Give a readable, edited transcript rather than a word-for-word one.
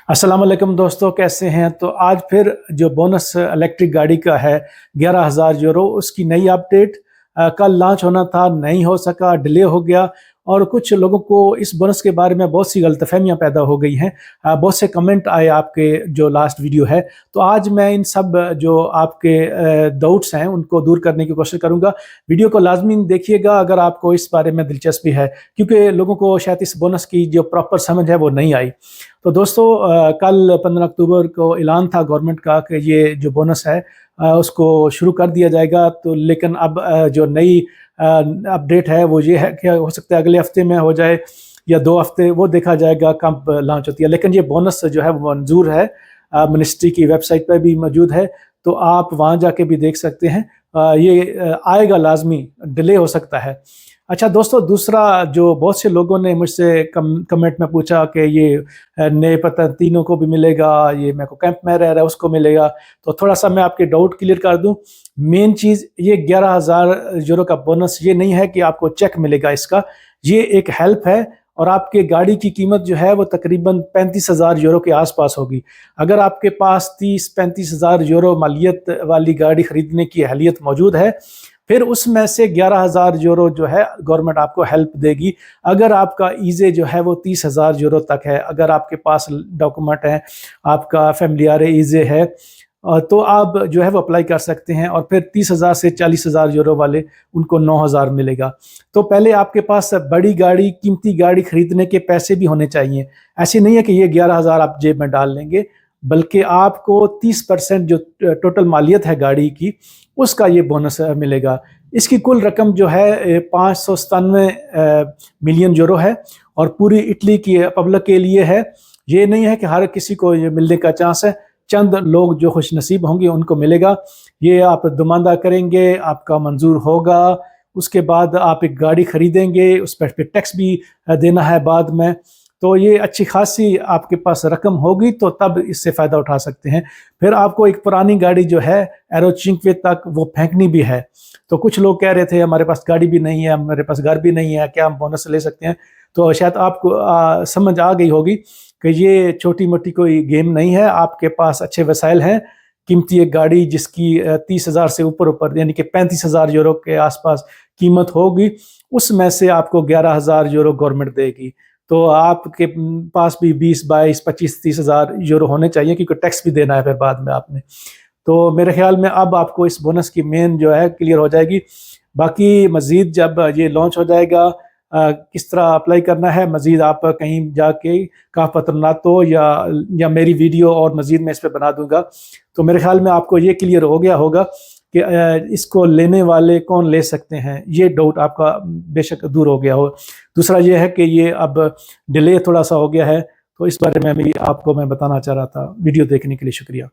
अस्सलाम वालेकुम दोस्तों, कैसे हैं? तो आज फिर जो बोनस इलेक्ट्रिक गाड़ी का है 11,000 यूरो, उसकी नई अपडेट कल लॉन्च होना था, नहीं हो सका, डिले हो गया। और कुछ लोगों को इस बोनस के बारे में बहुत सी गलतफहमियां पैदा हो गई हैं। बहुत से कमेंट आए आपके जो लास्ट वीडियो है। तो आज मैं इन सब जो आपके डाउट्स हैं उनको दूर करने की कोशिश करूंगा। वीडियो को लाजमी देखिएगा अगर आपको इस बारे में दिलचस्पी है, क्योंकि लोगों को शायद इस बोनस की जो प्रॉपर समझ है वो नहीं आई। तो दोस्तों, कल 15 अक्टूबर को ऐलान था गवर्नमेंट का कि ये जो बोनस है उसको शुरू कर दिया जाएगा। तो लेकिन अब जो नई अपडेट है वो ये है कि हो सकता है अगले हफ्ते में हो जाए या 2 हफ्ते, वो देखा जाएगा कब लॉन्च होती है। लेकिन ये बोनस जो है वो मंजूर है, मिनिस्ट्री की वेबसाइट पर भी मौजूद है, तो आप वहाँ जाके भी देख सकते हैं। ये आएगा लाजमी, डिले हो सकता है। अच्छा दोस्तों, दूसरा जो बहुत से लोगों ने मुझसे कमेंट में पूछा कि ये नए पता तीनों को भी मिलेगा, ये मेरे को कैंप में रह रहा है उसको मिलेगा। तो थोड़ा सा मैं आपके डाउट क्लियर कर दूं। मेन चीज़ ये 11,000 यूरो का बोनस ये नहीं है कि आपको चेक मिलेगा इसका, ये एक हेल्प है। और आपके गाड़ी की कीमत जो है वो तकरीबन 35,000 यूरो के आसपास होगी। अगर आपके पास 30-35,000 यूरो मालियत वाली गाड़ी खरीदने की अहलियत मौजूद है, फिर उसमें से 11,000 यूरो जो है गवर्नमेंट आपको हेल्प देगी। अगर आपका ईजे जो है वो 30,000 यूरो तक है, अगर आपके पास डॉक्यूमेंट है, आपका फैमिलियार ईजे है, तो आप जो है वो अप्लाई कर सकते हैं। और फिर 30,000 से 40,000 यूरो वाले उनको 9,000 मिलेगा। तो पहले आपके पास बड़ी गाड़ी, कीमती गाड़ी खरीदने के पैसे भी होने चाहिए। ऐसे नहीं है कि ये 11,000 आप जेब में डाल लेंगे, बल्कि आपको 30% जो टोटल मालियत है गाड़ी की, उसका ये बोनस मिलेगा। इसकी कुल रकम जो है 597 मिलियन यूरो है और पूरी इटली की पब्लिक के लिए है। ये नहीं है कि हर किसी को ये मिलने का चांस है, चंद लोग जो खुश नसीब होंगे उनको मिलेगा। ये आप दुमानदा करेंगे, आपका मंजूर होगा, उसके बाद आप एक गाड़ी खरीदेंगे, उस पर फिर टैक्स भी देना है बाद में। तो ये अच्छी खासी आपके पास रकम होगी, तो तब इससे फ़ायदा उठा सकते हैं। फिर आपको एक पुरानी गाड़ी जो है एरो 5 तक वो फेंकनी भी है। तो कुछ लोग कह रहे थे हमारे पास गाड़ी भी नहीं है, हमारे पास घर भी नहीं है, क्या हम बोनस ले सकते हैं? तो शायद आपको समझ आ गई होगी कि ये छोटी मोटी कोई गेम नहीं है। आपके पास अच्छे वसाइल हैं, कीमती एक गाड़ी जिसकी 30,000 से ऊपर ऊपर यानी कि 35,000 यूरो के आसपास कीमत होगी, उसमें से आपको 11,000 यूरो गवर्नमेंट देगी। तो आपके पास भी 20, 22, 25, 30,000 यूरो होने चाहिए, क्योंकि टैक्स भी देना है फिर बाद में आपने। तो मेरे ख्याल में अब आपको इस बोनस की मेन जो है क्लियर हो जाएगी। बाकी मज़ीद जब ये लॉन्च हो जाएगा, किस तरह अप्लाई करना है, मज़ीद आप कहीं जाके काफ पत्रनातो या मेरी वीडियो और मज़ीद मैं इस पर बना दूंगा। तो मेरे ख्याल में आपको ये क्लियर हो गया होगा कि इसको लेने वाले कौन ले सकते हैं, ये डाउट आपका बेशक दूर हो गया हो। दूसरा ये है कि ये अब डिले थोड़ा सा हो गया है, तो इस बारे में भी आपको मैं बताना चाह रहा था। वीडियो देखने के लिए शुक्रिया।